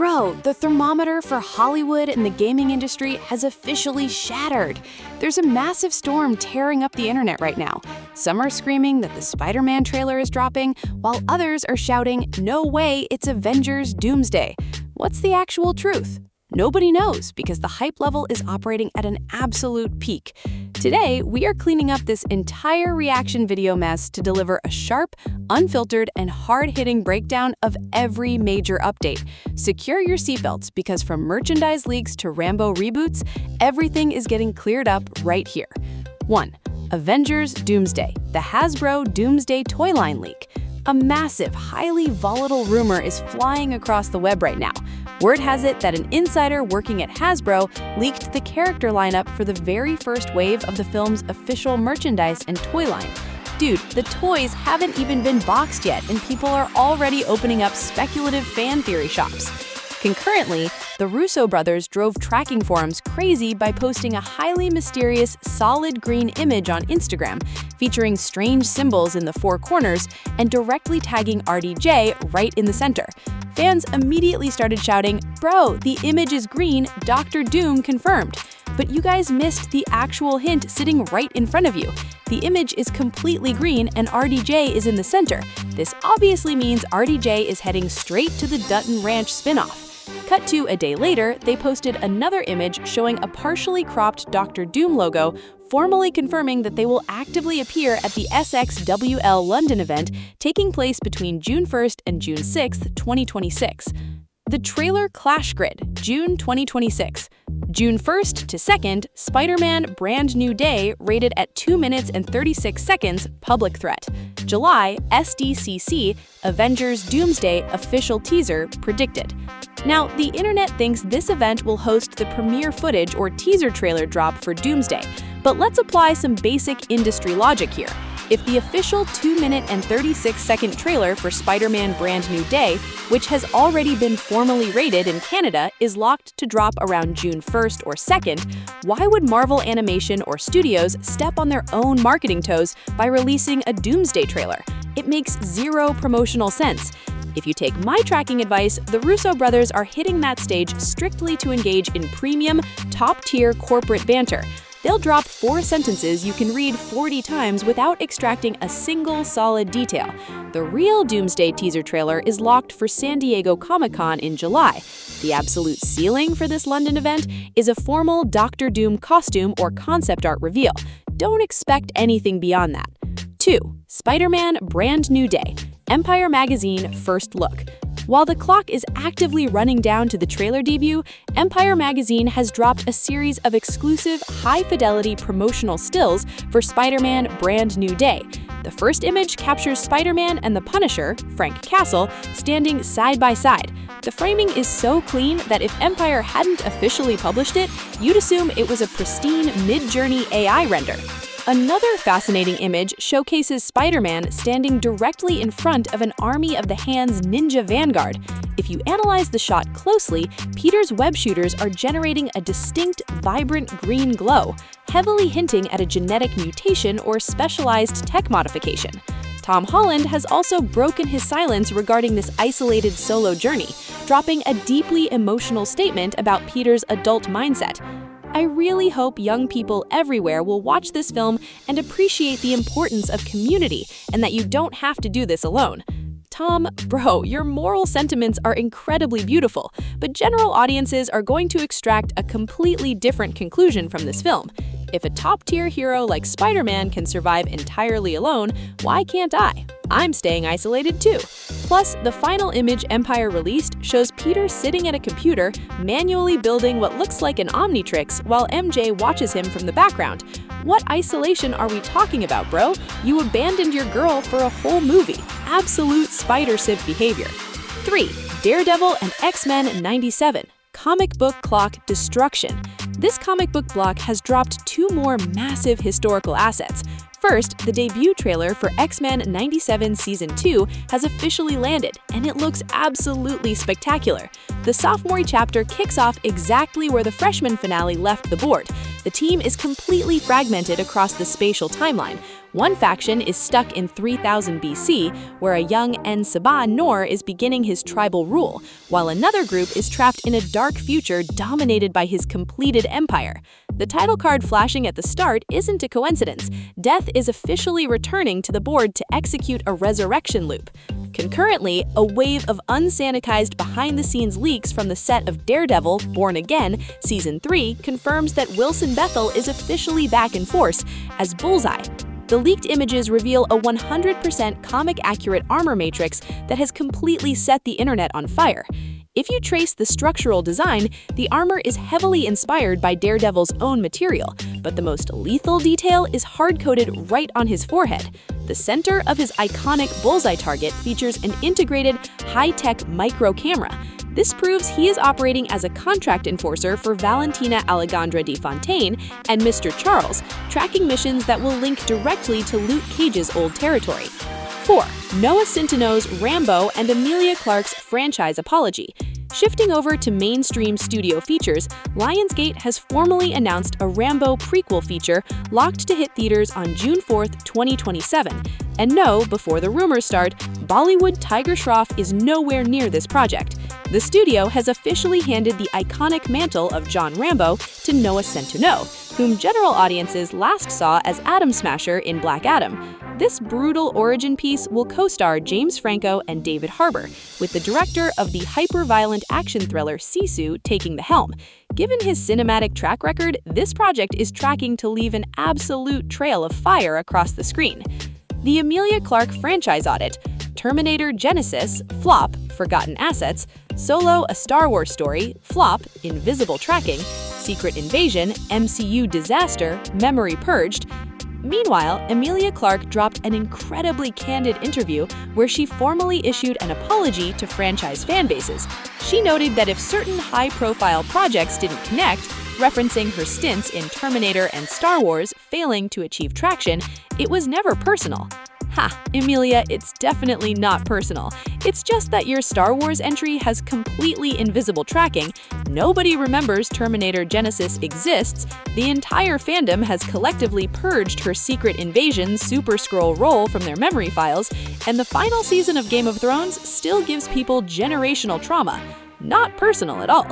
Bro, the thermometer for Hollywood and the gaming industry has officially shattered. There's a massive storm tearing up the internet right now. Some are screaming that the Spider-Man trailer is dropping, while others are shouting, "No way, it's Avengers Doomsday." What's the actual truth? Nobody knows because the hype level is operating at an absolute peak. Today, we are cleaning up this entire reaction video mess to deliver a sharp, unfiltered, and hard-hitting breakdown of every major update. Secure your seatbelts because from merchandise leaks to Rambo reboots, everything is getting cleared up right here. 1. Avengers Doomsday, the Hasbro Doomsday toy line leak. A massive, highly volatile rumor is flying across the web right now. Word has it that an insider working at Hasbro leaked the character lineup for the very first wave of the film's official merchandise and toy line. Dude, the toys haven't even been boxed yet, and people are already opening up speculative fan theory shops. Concurrently, the Russo brothers drove tracking forums crazy by posting a highly mysterious solid green image on Instagram, featuring strange symbols in the four corners and directly tagging RDJ right in the center. Fans immediately started shouting, "Bro, the image is green, Dr. Doom confirmed." But you guys missed the actual hint sitting right in front of you. The image is completely green and RDJ is in the center. This obviously means RDJ is heading straight to the Dutton Ranch spinoff. Cut to a day later, they posted another image showing a partially cropped Dr. Doom logo, formally confirming that they will actively appear at the SXSW London event taking place between June 1st and June 6th, 2026. The trailer Clash Grid, June 2026. June 1st to 2nd, Spider-Man Brand New Day rated at 2 minutes and 36 seconds, public threat. July, SDCC, Avengers Doomsday official teaser predicted. Now, the internet thinks this event will host the premiere footage or teaser trailer drop for Doomsday, but let's apply some basic industry logic here. If the official 2-minute and 36-second trailer for Spider-Man Brand New Day, which has already been formally rated in Canada, is locked to drop around June 1st or 2nd, why would Marvel Animation or studios step on their own marketing toes by releasing a Doomsday trailer? It makes zero promotional sense. If you take my tracking advice, the Russo brothers are hitting that stage strictly to engage in premium, top-tier corporate banter. They'll drop 4 sentences you can read 40 times without extracting a single solid detail. The real Doomsday teaser trailer is locked for San Diego Comic-Con in July. The absolute ceiling for this London event is a formal Dr. Doom costume or concept art reveal. Don't expect anything beyond that. 2. Spider-Man Brand New Day, Empire Magazine First Look. While the clock is actively running down to the trailer debut, Empire Magazine has dropped a series of exclusive, high-fidelity promotional stills for Spider-Man Brand New Day. The first image captures Spider-Man and the Punisher, Frank Castle, standing side by side. The framing is so clean that if Empire hadn't officially published it, you'd assume it was a pristine Mid-Journey AI render. Another fascinating image showcases Spider-Man standing directly in front of an Army of the Hand's ninja vanguard. If you analyze the shot closely, Peter's web shooters are generating a distinct, vibrant green glow, heavily hinting at a genetic mutation or specialized tech modification. Tom Holland has also broken his silence regarding this isolated solo journey, dropping a deeply emotional statement about Peter's adult mindset. I really hope young people everywhere will watch this film and appreciate the importance of community and that you don't have to do this alone. Tom, bro, your moral sentiments are incredibly beautiful, but general audiences are going to extract a completely different conclusion from this film. If a top-tier hero like Spider-Man can survive entirely alone, why can't I? I'm staying isolated too. Plus, the final image Empire released shows Peter sitting at a computer, manually building what looks like an Omnitrix while MJ watches him from the background. What isolation are we talking about, bro? You abandoned your girl for a whole movie. Absolute spider-simp behavior. 3. Daredevil and X-Men 97. Comic book clock destruction. This comic book block has dropped 2 more massive historical assets. First, the debut trailer for X-Men 97 Season 2 has officially landed, and it looks absolutely spectacular. The sophomore chapter kicks off exactly where the freshman finale left the board. The team is completely fragmented across the spatial timeline. One faction is stuck in 3000 BC, where a young En-Sabah Nor is beginning his tribal rule, while another group is trapped in a dark future dominated by his completed empire. The title card flashing at the start isn't a coincidence. Death is officially returning to the board to execute a resurrection loop. Concurrently, a wave of unsanitized behind-the-scenes leaks from the set of Daredevil, Born Again, Season 3 confirms that Wilson Bethel is officially back in force as Bullseye. The leaked images reveal a 100% comic-accurate armor matrix that has completely set the internet on fire. If you trace the structural design, the armor is heavily inspired by Daredevil's own material, but the most lethal detail is hard-coded right on his forehead. The center of his iconic bullseye target features an integrated, high-tech micro camera. This proves he is operating as a contract enforcer for Valentina Alejandra de Fontaine and Mr. Charles, tracking missions that will link directly to Luke Cage's old territory. 4. Noah Centinel's Rambo and Emilia Clarke's franchise apology. Shifting over to mainstream studio features, Lionsgate has formally announced a Rambo prequel feature locked to hit theaters on June 4, 2027. And no, before the rumors start, Bollywood Tiger Shroff is nowhere near this project. The studio has officially handed the iconic mantle of John Rambo to Noah Centinel, whom general audiences last saw as Atom Smasher in Black Adam. This brutal origin piece will co-star James Franco and David Harbour, with the director of the hyper-violent action thriller Sisu taking the helm. Given his cinematic track record, this project is tracking to leave an absolute trail of fire across the screen. The Emilia Clarke franchise audit, Terminator Genesis, flop, Forgotten Assets, Solo, A Star Wars Story, flop, Invisible Tracking, Secret Invasion, MCU Disaster, Memory Purged. Meanwhile, Emilia Clarke dropped an incredibly candid interview where she formally issued an apology to franchise fanbases. She noted that if certain high-profile projects didn't connect, referencing her stints in Terminator and Star Wars failing to achieve traction, it was never personal. Ha, Emilia, it's definitely not personal. It's just that your Star Wars entry has completely invisible tracking, nobody remembers Terminator Genesis exists, the entire fandom has collectively purged her Secret Invasion Super Scroll role from their memory files, and the final season of Game of Thrones still gives people generational trauma. Not personal at all.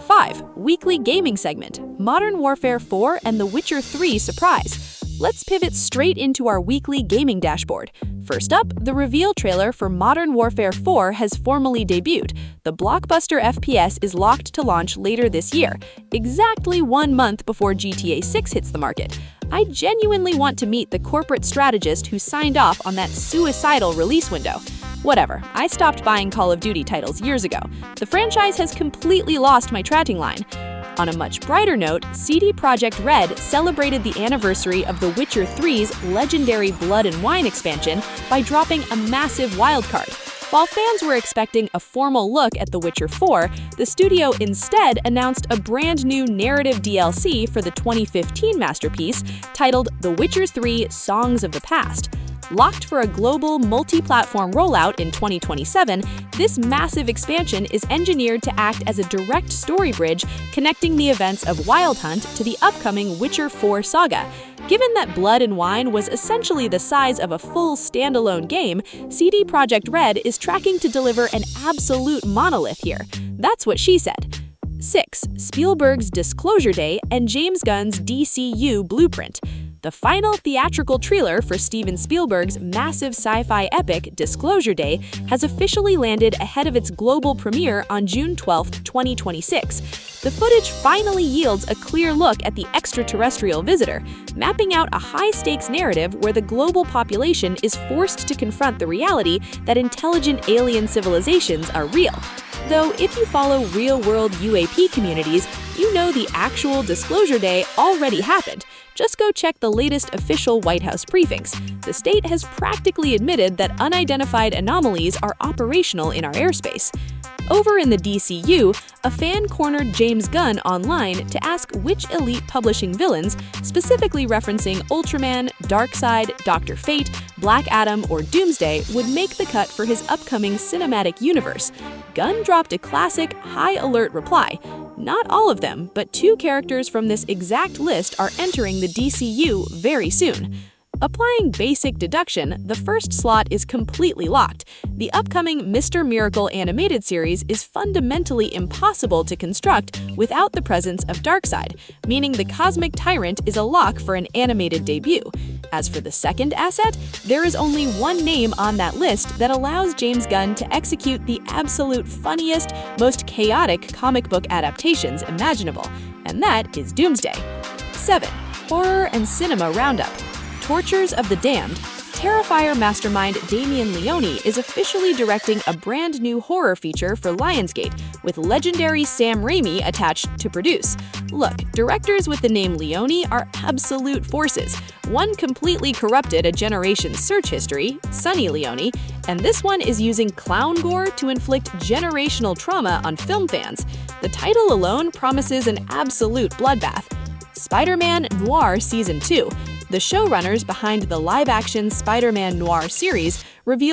5. Weekly gaming segment, Modern Warfare 4 and The Witcher 3 surprise. Let's pivot straight into our weekly gaming dashboard. First up, the reveal trailer for Modern Warfare 4 has formally debuted. The blockbuster FPS is locked to launch later this year, exactly 1 month before GTA 6 hits the market. I genuinely want to meet the corporate strategist who signed off on that suicidal release window. Whatever, I stopped buying Call of Duty titles years ago. The franchise has completely lost my tracking line. On a much brighter note, CD Projekt Red celebrated the anniversary of The Witcher 3's legendary Blood and Wine expansion by dropping a massive wildcard. While fans were expecting a formal look at The Witcher 4, the studio instead announced a brand new narrative DLC for the 2015 masterpiece titled The Witcher 3 Songs of the Past. Locked for a global multi-platform rollout in 2027, this massive expansion is engineered to act as a direct story bridge connecting the events of Wild Hunt to the upcoming Witcher 4 saga. Given that Blood and Wine was essentially the size of a full standalone game, CD Projekt Red is tracking to deliver an absolute monolith here. That's what she said. 6. Spielberg's Disclosure Day and James Gunn's DCU Blueprint. The final theatrical trailer for Steven Spielberg's massive sci-fi epic Disclosure Day has officially landed ahead of its global premiere on June 12, 2026. The footage finally yields a clear look at the extraterrestrial visitor, mapping out a high-stakes narrative where the global population is forced to confront the reality that intelligent alien civilizations are real. Though if you follow real-world UAP communities, you know the actual Disclosure Day already happened. Just go check the latest official White House briefings. The state has practically admitted that unidentified anomalies are operational in our airspace. Over in the DCU, a fan cornered James Gunn online to ask which Elite Publishing villains, specifically referencing Ultraman, Darkseid, Dr. Fate, Black Adam, or Doomsday, would make the cut for his upcoming cinematic universe. Gunn dropped a classic, high-alert reply. Not all of them, but 2 characters from this exact list are entering the DCU very soon. Applying basic deduction, the first slot is completely locked. The upcoming Mr. Miracle animated series is fundamentally impossible to construct without the presence of Darkseid, meaning the Cosmic Tyrant is a lock for an animated debut. As for the second asset, there is only one name on that list that allows James Gunn to execute the absolute funniest, most chaotic comic book adaptations imaginable, and that is Doomsday. 7. Horror and Cinema Roundup. Tortures of the Damned. Terrifier mastermind Damien Leone is officially directing a brand new horror feature for Lionsgate, with legendary Sam Raimi attached to produce. Look, directors with the name Leone are absolute forces. One completely corrupted a generation's search history, Sonny Leone, and this one is using clown gore to inflict generational trauma on film fans. The title alone promises an absolute bloodbath. Spider-Man Noir Season 2. The showrunners behind the live-action Spider-Man Noir series revealed